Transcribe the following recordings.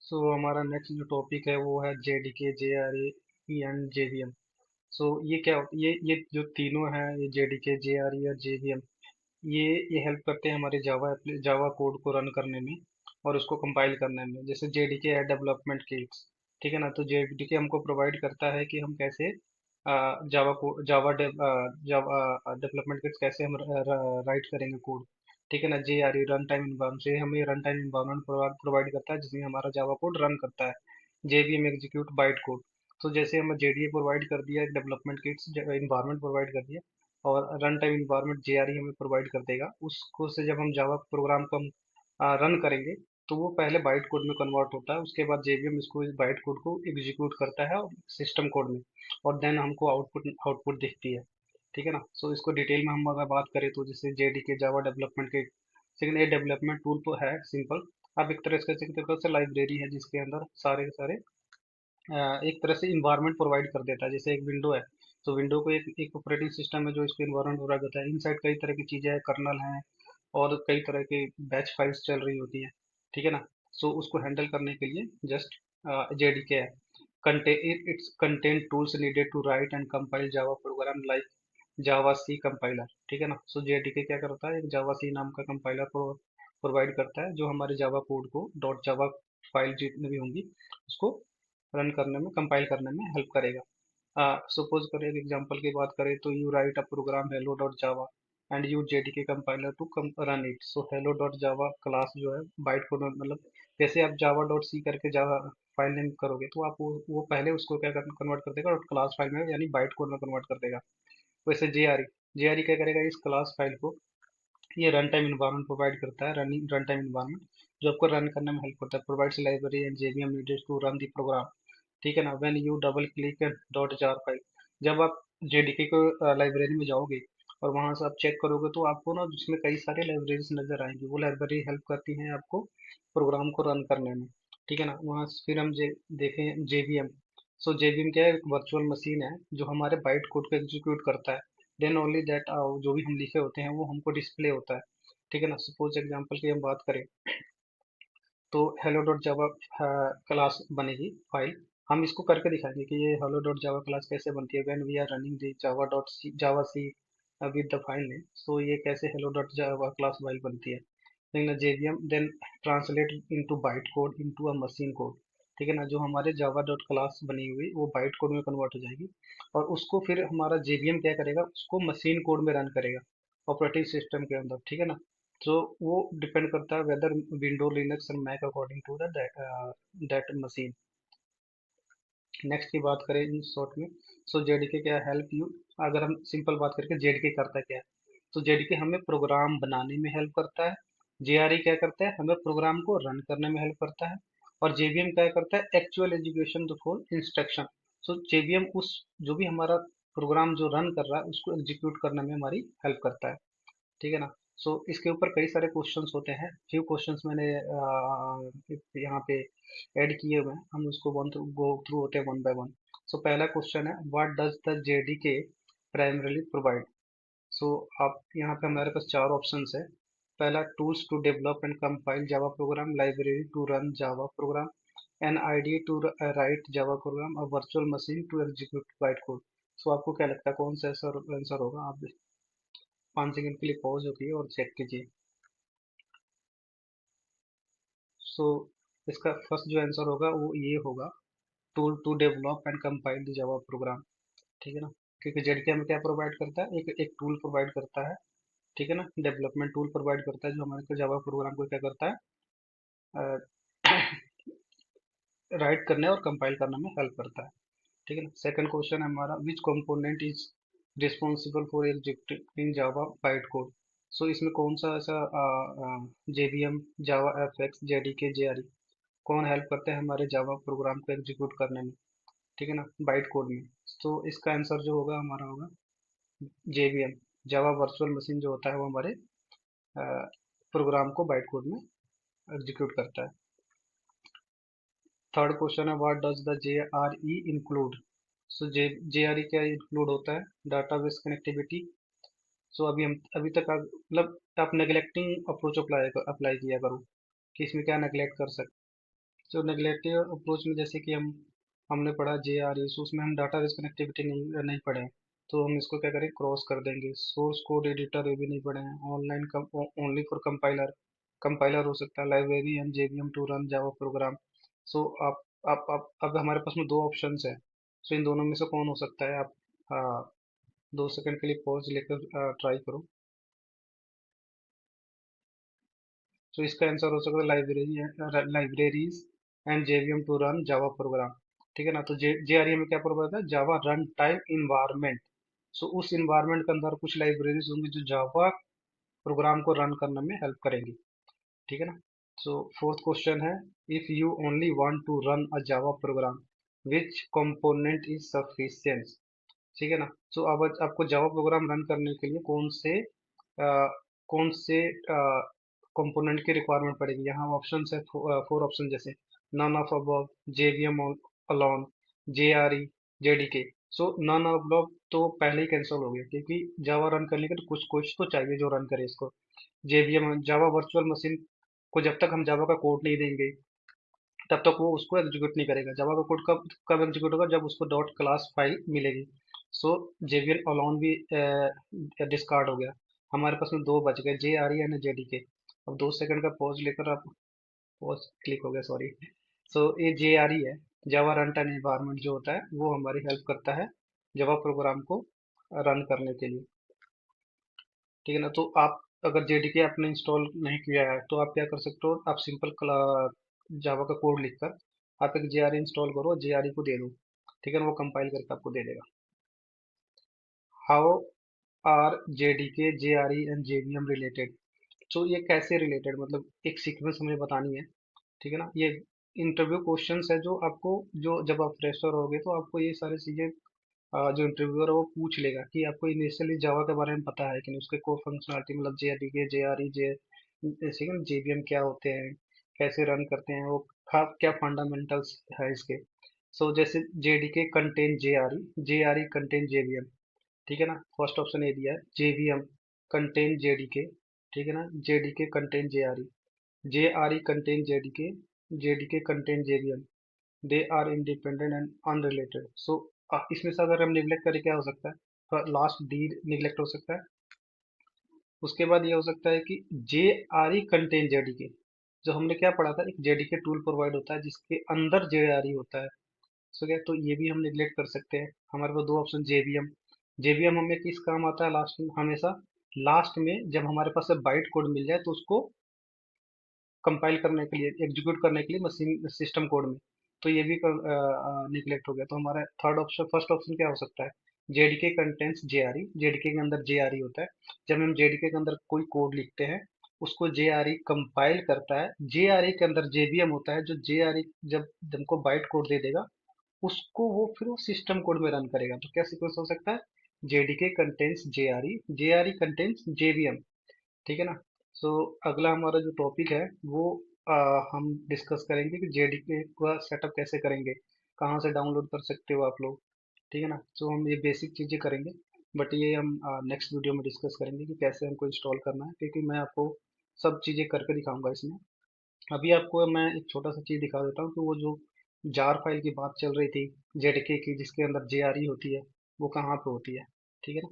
सो हमारा नेक्स्ट जो टॉपिक है वो है जेडीके जेआरई एंड जेवीएम। सो ये क्या ये जो तीनों हैं, ये जेडीके जेआरई और जेवीएम, ये हेल्प करते हैं हमारे जावा कोड को रन करने में और उसको कंपाइल करने में। जैसे जेडीके है डेवलपमेंट किट्स, ठीक है ना। तो जेडीके हमको प्रोवाइड करता है कि हम कैसे जावा को जावा डेवलपमेंट किट्स कैसे हम राइट करेंगे कोड, ठीक है ना। जेआरई रन टाइम इन्वायरमेंट से हमें रन टाइम इन्वायरमेंट प्रोवाइड करता है जिसमें हमारा जावा कोड रन करता है। JVM execute byte code. तो जैसे हमें जेडीए प्रोवाइड कर दिया, डेवलपमेंट किट्स इन्वायरमेंट प्रोवाइड कर दिया, और रन टाइम इन्वायरमेंट जेआरई हमें प्रोवाइड कर देगा। उसको से जब हम जावा प्रोग्राम को हम रन करेंगे तो वो पहले बाइट कोड में कन्वर्ट होता है, उसके बाद जेवीएम इसको इस बाइट कोड को एग्जीक्यूट करता है सिस्टम कोड में, और देन हमको आउटपुट आउटपुट दिखती है, ठीक है ना। सो इसको डिटेल में हम अगर बात करें तो जैसे जेडीके जावा डेवलपमेंट के सेकंड, ये डेवलपमेंट टूल तो है सिंपल। अब एक तरह से लाइब्रेरी है जिसके अंदर सारे के सारे एक तरह से इन्वायरमेंट प्रोवाइड कर देता है। जैसे एक विंडो है, तो विंडो को एक ऑपरेटिंग सिस्टम है जो इसको इन्वायरमेंट प्रोवाइड करता है। इनसाइड कई तरह की चीज़ें हैं, कर्नल हैं और कई तरह के बैच फाइल्स चल रही होती हैं, ठीक है ना। सो उसको हैंडल करने के लिए जस्ट जेडीके है। It's content tools needed to write and compile Java program like javac compiler, ठीक है ना। सो जेडीके क्या करता है, एक जावा सी नाम का कंपाइलर प्रोवाइड करता है जो हमारे Java code co dot Java file जितनी भी होंगी उसको रन करने में, कंपाइल करने में हेल्प करेगा। सपोज करें, एक एग्जांपल की बात करें तो you write a program hello dot Java and use JDK compiler to run it. So hello dot Java class जो है बाइट कोड में, मतलब जैसे आप जावा डॉट सी करके जावा फाइल नेम करोगे तो आप वो पहले उसको क्या कन्वर्ट कर देगा, डॉट क्लास फाइल में यानी बाइट कोड में कन्वर्ट कर देगा। वैसे जेआरई जेआरई क्या करेगा, इस क्लास फाइल को ये रन टाइम इन्वायरमेंट प्रोवाइड करता है, रनिंग रन टाइम इन्वायरमेंट जो आपको रन करने में हेल्प करता है। Provides library and JVM needed to run the program, ठीक है ना। When you double click dot jar file, जब आप जेडीके को लाइब्रेरी में जाओगे और वहां से आप चेक करोगे तो आपको ना जिसमें कई सारे लाइब्रेरीज नजर आएंगी, वो लाइब्रेरी हेल्प करती हैं आपको प्रोग्राम को रन करने में, ठीक है ना। वहाँ से फिर हम देखें जेवीएम। सो जेवीएम क्या है, एक वर्चुअल मशीन है जो हमारे बाइट कोड को एग्जीक्यूट करता है। देन ओनली दैट जो भी हम लिखे होते हैं वो हमको डिस्प्ले होता है, ठीक है ना। सपोज एग्जांपल की हम बात करें तो hello डॉट जावा क्लास बनेगी फाइल। हम इसको करके दिखाएंगे कि ये hello डॉट जावा क्लास कैसे बनती है when we are running the javac with the file name. So ये कैसे hello dot Java class file बनती है। Then JVM then translate into byte code into a machine code, ठीक है ना। जो हमारे जावा डॉट क्लास बनी हुई वो बाइट कोड में कन्वर्ट हो जाएगी, और उसको फिर हमारा जेवीएम क्या करेगा, उसको मशीन कोड में रन करेगा ऑपरेटिंग सिस्टम के अंदर, ठीक है ना। तो वो डिपेंड करता है वेदर विंडो लिनक्स और Mac according to the that machine. Next की बात करें इन शॉर्ट में, सो जेडीके क्या हेल्प यू, अगर हम सिंपल बात करके जेडीके करता क्या है, तो जेडीके हमें प्रोग्राम बनाने में हेल्प करता है। जेआरई क्या करता है, हमें प्रोग्राम को रन करने में हेल्प करता है। और जेवीएम क्या करता है, actual education the full instruction. So JVM उस जो भी हमारा प्रोग्राम जो रन कर रहा है उसको एग्जीक्यूट करने में हमारी हेल्प करता है, ठीक है ना। सो इसके ऊपर कई सारे क्वेश्चंस होते हैं, फ्यू क्वेश्चंस मैंने यहाँ पे ऐड किए हुए हैं, हम उसको वन गो थ्रू होते हैं वन बाय वन। सो पहला क्वेश्चन है, what does the JDK primarily provide. So आप यहाँ पे हमारे पास चार ऑप्शंस है। पहला, tools to develop and compile Java program, library to run Java program, an IDE to write Java program, और virtual machine to execute byte code. So आपको क्या लगता है कौन सा आंसर होगा। आप 5 सेकंड के लिए पॉज होगी और चेक कीजिए। सो इसका फर्स्ट जो आंसर होगा वो ये होगा, tool to develop and compile the Java program, ठीक है ना। क्योंकि जेडके हमें क्या प्रोवाइड करता है, एक एक टूल प्रोवाइड करता है, ठीक है ना। डेवलपमेंट टूल प्रोवाइड करता है जो हमारे को जावा प्रोग्राम को क्या करता है, राइट करने और कंपाइल करने में हेल्प करता है, ठीक है ना। सेकंड क्वेश्चन है हमारा, which component is responsible for executing Java byte code. So इसमें कौन सा ऐसा JVM Java FX JDK JRE कौन हेल्प करते हैं हमारे जावा प्रोग्राम को एग्जीक्यूट करने में, ठीक है ना, बाइट कोड में। तो इसका आंसर जो होगा हमारा होगा जेवीएम, जावा वर्चुअल मशीन जो होता है वो हमारे प्रोग्राम को बाइट कोड में एग्जीक्यूट करता है। थर्ड क्वेश्चन है, what does the J R E include. So J R E क्या इंक्लूड होता है, डाटाबेस कनेक्टिविटी। सो अभी तक मतलब आप नेग्लेक्टिंग अप्रोच अप्लाई अप्लाई किया करो कि इसमें क्या नेग्लेक्ट कर सकते। जो नेगलेक्टिव अप्रोच में जैसे कि हमने पढ़ा JRE, सो उसमें हम डाटा बेस कनेक्टिविटी नहीं नहीं पढ़े हैं। तो हम इसको क्या करें, क्रॉस कर देंगे। सोर्स कोड एडिटर ये भी नहीं पढ़े हैं। ऑनलाइन कम ओनली फॉर कंपाइलर, कंपाइलर हो सकता है library and JVM to run Java program. So आप अब हमारे पास में दो ऑप्शंस है। सो इन दोनों में से कौन हो सकता है? आप 2 सेकंड के लिए पॉज लेकर ट्राई करो। तो इसका आंसर हो सकता है libraries and JVM to run Java program. ठीक है ना? तो JRE में क्या प्रोवाइड है? Java run time environment. So उस इन्वायरमेंट के अंदर कुछ लाइब्रेरीज होंगी जो जावा प्रोग्राम को रन करने में हेल्प करेंगी। ठीक है ना? सो फोर्थ क्वेश्चन है, if you only want to run a Java program which component is sufficient. ठीक है ना? सो अब आपको जावा प्रोग्राम रन करने के लिए कौन से कंपोनेंट की रिक्वायरमेंट पड़ेगी? यहाँ ऑप्शन है, 4 ऑप्शन जैसे none of above, JVM alone, JRE, JDK। So none of above तो पहले ही कैंसिल हो गया, क्योंकि जावा रन करने के लिए कुछ कुछ तो चाहिए जो रन करे इसको। JVM जावा वर्चुअल मशीन को जब तक हम जावा का कोड नहीं देंगे तब तक वो उसको एग्जीक्यूट नहीं करेगा। जावा का कोड कब कब एग्जीक्यूट होगा? जब उसको डॉट क्लास फाइल मिलेगी। सो JVM अलोन भी डिस्कार्ड हो गया। हमारे पास में दो बच गए, JRE एंड JDK। अब 2 सेकंड का पॉज लेकर आप, पॉज क्लिक हो गया, सॉरी। सो ये JRE है, जावा रन टाइम एनवायरनमेंट जो होता है वो हमारी हेल्प करता है जावा प्रोग्राम को रन करने के लिए। ठीक है ना? तो आप अगर JDK आपने इंस्टॉल नहीं किया है तो आप क्या कर सकते हो, आप सिंपल जावा का कोड लिखकर आप एक JRE इंस्टॉल करो, JRE को दे दो। ठीक है ना? वो कंपाइल करके आपको दे देगा। How are JDK, JRE and JVM related? तो ये कैसे रिलेटेड, मतलब एक सीक्वेंस हमें बतानी है। ठीक है ना? ये इंटरव्यू क्वेश्चंस है जो आपको, जो जब आप फ्रेशर होगे तो आपको ये सारी चीजें जो इंटरव्यूअर है वो पूछ लेगा कि आपको इनिशियली जावा के बारे में पता है कि नहीं, उसके कोर फंक्शनलिटी, मतलब JDK, JRE, जैसे कि JVM क्या होते हैं, कैसे रन करते हैं वो, क्या फंडामेंटल्स है इसके। सो जैसे JDK contain JRE, JRE contain JVM। ठीक है ना? फर्स्ट ऑप्शन ये दिया है, JVM कंटेन JDK। ठीक है ना? JDK contain JRE, JRE contain JDK, JDK contain JVM। They are independent and unrelated. So इसमें से अगर हम निग्लेक्ट करें क्या हो सकता है? तो लास्ट डी निग्लेक्ट हो सकता है। उसके बाद ये हो सकता है कि JRE कंटेन JDK। जो हमने क्या पढ़ा था, एक JDK टूल प्रोवाइड होता है जिसके अंदर JRE होता है। सो क्या, तो ये भी हम निग्लेक्ट कर सकते हैं। हमारे पास दो ऑप्शन, JVM। JVM हमें किस काम आता है लास्ट में? हमेशा लास्ट में जब हमारे पास बाइट कोड मिल जाए तो उसको कंपाइल करने के लिए, एग्जीक्यूट करने के लिए मशीन सिस्टम कोड में। तो ये भी निगलेक्ट हो गया। तो हमारा थर्ड ऑप्शन, फर्स्ट ऑप्शन क्या हो सकता है? JDK कंटेंट्स JRE, JDK के अंदर JRE होता है। जब हम JDK के अंदर कोई कोड लिखते हैं उसको JRE कंपाइल करता है। JRE के अंदर JVM होता है, जो JRE जब हमको बाइट कोड दे देगा उसको वो फिर वो सिस्टम कोड में रन करेगा। तो क्या सीक्वेंस हो सकता है? JDK contents JRE, JRE contents JVM। ठीक है ना? सो अगला हमारा जो टॉपिक है वो हम डिस्कस करेंगे कि JDK का सेटअप कैसे करेंगे, कहाँ से डाउनलोड कर सकते हो आप लोग। ठीक है ना? सो हम ये बेसिक चीज़ें करेंगे, बट ये हम नेक्स्ट वीडियो में डिस्कस करेंगे कि कैसे हमको इंस्टॉल करना है, क्योंकि मैं आपको सब चीज़ें करके दिखाऊंगा इसमें। अभी आपको मैं एक छोटा सा चीज़ दिखा देता हूँ कि वो जो जार फाइल की बात चल रही थी JDK की, जिसके अंदर JRE होती है, वो कहाँ पे होती है। ठीक है ना?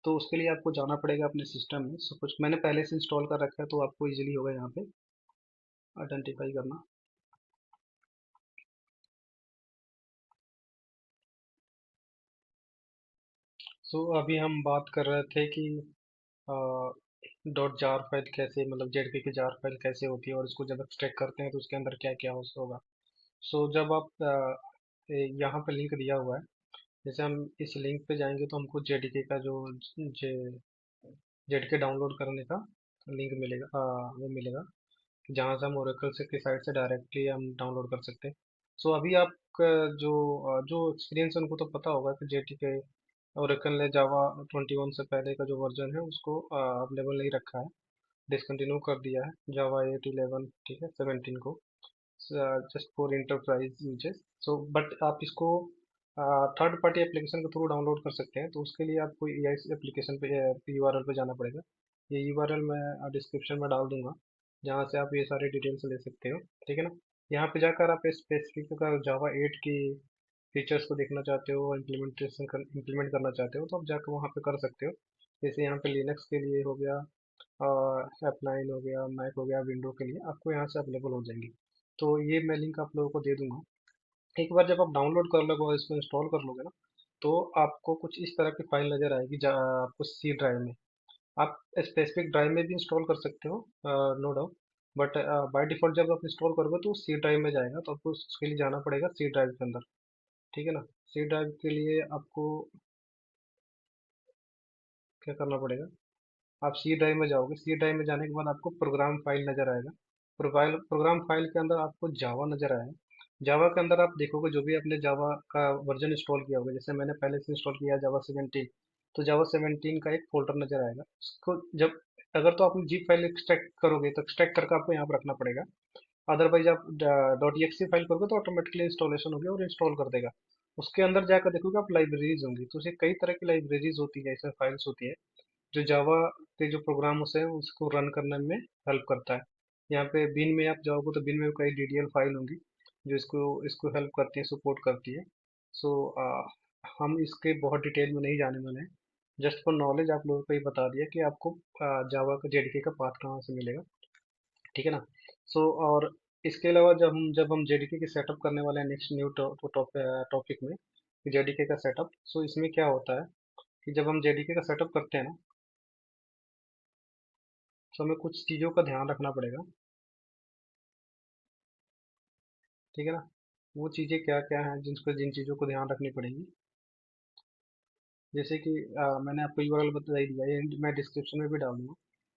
तो उसके लिए आपको जाना पड़ेगा अपने सिस्टम में। सब कुछ मैंने पहले से इंस्टॉल कर रखा है तो आपको इजीली होगा यहाँ पे आइडेंटिफाई करना। सो अभी हम बात कर रहे थे कि डॉट जार फाइल कैसे, मतलब JDK की जार फाइल कैसे होती है और इसको जब एक्सट्रैक्ट करते हैं तो उसके अंदर क्या क्या होगा। सो जब आप यहाँ पे लिंक दिया हुआ है, जैसे हम इस लिंक पे जाएंगे तो हमको JDK का जो JDK डाउनलोड करने का लिंक मिलेगा, वो मिलेगा, जहाँ से हम ओरेकल से की साइट से डायरेक्टली हम डाउनलोड कर सकते हैं। सो अभी आप जो एक्सपीरियंस है उनको तो पता होगा कि JDK ओरेकल ने जावा 21 से पहले का जो वर्जन है उसको अवेलेबल नहीं रखा है, डिसकंटिन्यू कर दिया है जावा 8 11, ठीक है, 17 को, just for enterprise uses. So but आप इसको थर्ड पार्टी एप्लीकेशन के थ्रू डाउनलोड कर सकते हैं। तो उसके लिए आपको इस एप्लीकेशन पे URL पे जाना पड़ेगा। ये URL मैं डिस्क्रिप्शन में डाल दूंगा, जहाँ से आप ये सारे डिटेल्स ले सकते हो। ठीक है ना? यहाँ पे जाकर आप स्पेसिफिक अगर जावा 8 की फीचर्स को देखना चाहते हो, इम्प्लीमेंट करना चाहते हो, तो आप जाकर वहाँ पे कर सकते हो। जैसे यहाँ पे लिनक्स के लिए हो गया, F9 हो गया, मैक हो गया, विंडो के लिए आपको यहाँ से अवेलेबल हो जाएंगी। तो ये मैं लिंक आप लोगों को दे दूंगा। एक बार जब आप डाउनलोड कर लोगे और इसको इंस्टॉल कर लोगे ना, तो आपको कुछ इस तरह की फाइल नज़र आएगी, आपको सी ड्राइव में। आप स्पेसिफिक ड्राइव में भी इंस्टॉल कर सकते हो, no doubt. But by default जब आप इंस्टॉल करोगे तो सी ड्राइव में जाएगा, तो आपको उसके लिए जाना पड़ेगा सी ड्राइव के अंदर। ठीक है ना। सी ड्राइव के लिए आपको क्या करना पड़ेगा, आप सी ड्राइव में जाओगे, सी ड्राइव में जाने के बाद आपको प्रोग्राम फाइल नज़र आएगा। प्रोग्राम फाइल के अंदर आपको जावा नज़र आएगा। जावा के अंदर आप देखोगे जो भी आपने जावा का वर्जन इंस्टॉल किया होगा, जैसे मैंने पहले से इंस्टॉल किया है जावा 17, तो जावा 17 का एक फोल्डर नज़र आएगा। उसको जब अगर तो आप जीप फाइल एक्सट्रैक्ट करोगे तो एक्सट्रैक्ट करके आपको यहाँ पर रखना पड़ेगा। अदरवाइज आप .exe फाइल करोगे तो ऑटोमेटिकली इंस्टॉलेशन होगी और इंस्टॉल कर देगा। उसके अंदर जाकर देखोगे आप लाइब्रेरीज होंगी, तो उसे कई तरह की लाइब्रेरीज होती है, इसमें फाइल्स होती है जो जावा के जो प्रोग्राम्स है उसको रन करने में हेल्प करता है। यहाँ पे बिन में आप जाओगे तो बिन में कई डीडीएल फाइल होंगी जो इसको इसको हेल्प करती है, सपोर्ट करती है। सो हम इसके बहुत डिटेल में नहीं जाने वाले हैं। जस्ट फॉर नॉलेज आप लोगों को ये बता दिया कि आपको जावा का जेडीके का पाथ कहाँ से मिलेगा। ठीक है ना। और इसके अलावा जब हम जेडीके की सेटअप करने वाले हैं नेक्स्ट न्यू टॉपिक में, जेडीके का सेटअप। सो इसमें क्या होता है कि जब हम जेडीके का सेटअप करते हैं ना, तो हमें कुछ चीज़ों का ध्यान रखना पड़ेगा। ठीक है ना। वो चीज़ें क्या क्या हैं जिन चीज़ों को ध्यान रखनी पड़ेगी, जैसे कि मैंने आपको यूआरएल बता ही दिया, ये मैं डिस्क्रिप्शन में भी डाल दूंगा।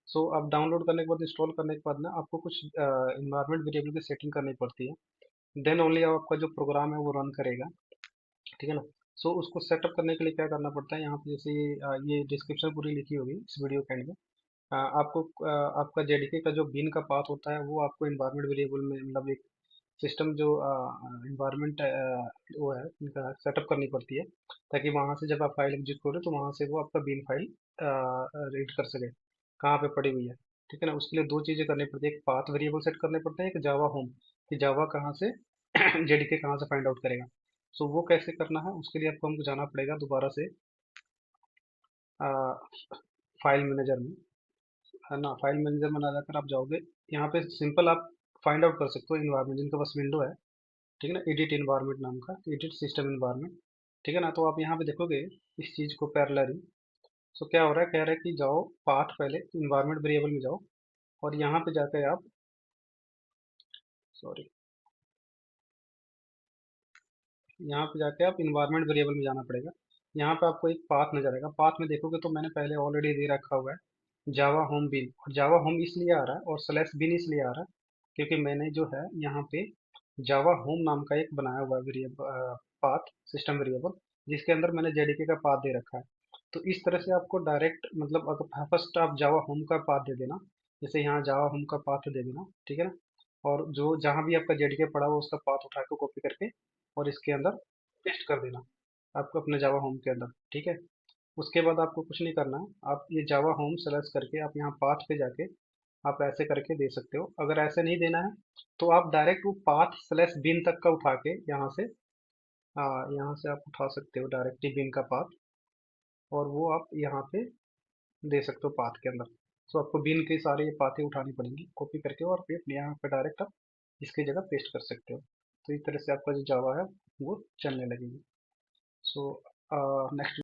सो आप डाउनलोड करने के बाद, इंस्टॉल करने के बाद ना, आपको कुछ इन्वायरमेंट वेरिएबल की सेटिंग करनी पड़ती है। देन ओनली आपका जो प्रोग्राम है वो रन करेगा। ठीक है ना। सो उसको सेटअप करने के लिए क्या करना पड़ता है, यहाँ पे जैसे ये डिस्क्रिप्शन पूरी लिखी होगी इस वीडियो के एंड में। आपको आपका जेडीके का जो बिन का पाथ होता है वो आपको इन्वायरमेंट वेरिएबल में, मतलब एक सिस्टम जो इन्वायरमेंट वो है उनका सेटअप करनी पड़ती है, ताकि वहाँ से जब आप फाइल एग्जीक्यूट करो तो वहाँ से वो आपका बिन फाइल रीड कर सके कहाँ पे पड़ी हुई है। ठीक है ना। उसके लिए दो चीज़ें करनी पड़ती है, एक पाथ वेरिएबल सेट करने पड़ते हैं, एक जावा होम कि जावा कहाँ से जेडीके कहाँ से फाइंड आउट करेगा। सो वो कैसे करना है, उसके लिए आपको हमको जाना पड़ेगा दोबारा से फाइल मैनेजर में, है ना। फाइल मैनेजर में ना जाकर आप जाओगे, यहाँ पे सिंपल आप फाइंड आउट कर सकते हो इन्वायरमेंट, जिनके पास विंडो है। ठीक है ना, एडिट इन्वायरमेंट नाम का, एडिट सिस्टम इन्वायरमेंट। ठीक है ना। तो आप यहाँ पे देखोगे इस चीज़ को पैरेलली। सो क्या हो रहा है, कह रहा है कि जाओ पाथ, पहले इन्वायरमेंट वेरिएबल में जाओ, और यहाँ पे जाकर आप, सॉरी, यहाँ पे जाके आप इन्वायरमेंट वेरिएबल में जाना पड़ेगा। यहाँ पे आपको एक पाथ नजर आएगा, पाथ में देखोगे तो मैंने पहले ऑलरेडी दे रखा हुआ है जावा होम बिन। और जावा होम इसलिए आ रहा है और स्लैश बिन इसलिए आ रहा है क्योंकि मैंने जो है यहाँ पे जावा होम नाम का एक बनाया हुआ वेरिएबल, पाथ सिस्टम वेरिएबल, जिसके अंदर मैंने जेडीके का पाथ दे रखा है। तो इस तरह से आपको डायरेक्ट, मतलब अगर फर्स्ट आप जावा होम का पाथ दे देना, जैसे यहाँ जावा होम का पाथ दे देना। ठीक है ना। और जो जहाँ भी आपका जेडीके पड़ा हुआ उसका पाथ उठा के कॉपी करके और इसके अंदर पेस्ट कर देना, आपको अपने जावा होम के अंदर। ठीक है। उसके बाद आपको कुछ नहीं करना है, आप ये जावा होम सेलेक्ट करके आप यहाँ पाथ पे जाके आप ऐसे करके दे सकते हो। अगर ऐसे नहीं देना है तो आप डायरेक्ट वो पाथ स्लैश बिन तक का उठा के यहाँ से, यहाँ से आप उठा सकते हो डायरेक्टली बिन का पाथ, और वो आप यहाँ पे दे सकते हो पाथ के अंदर। सो आपको बिन के सारे ये पाथें उठानी पड़ेंगी कॉपी करके, और फिर यहाँ पे डायरेक्ट आप इसकी जगह पेस्ट कर सकते हो। तो इस तरह से आपका जो जावा है वो चलने लगेगी। So next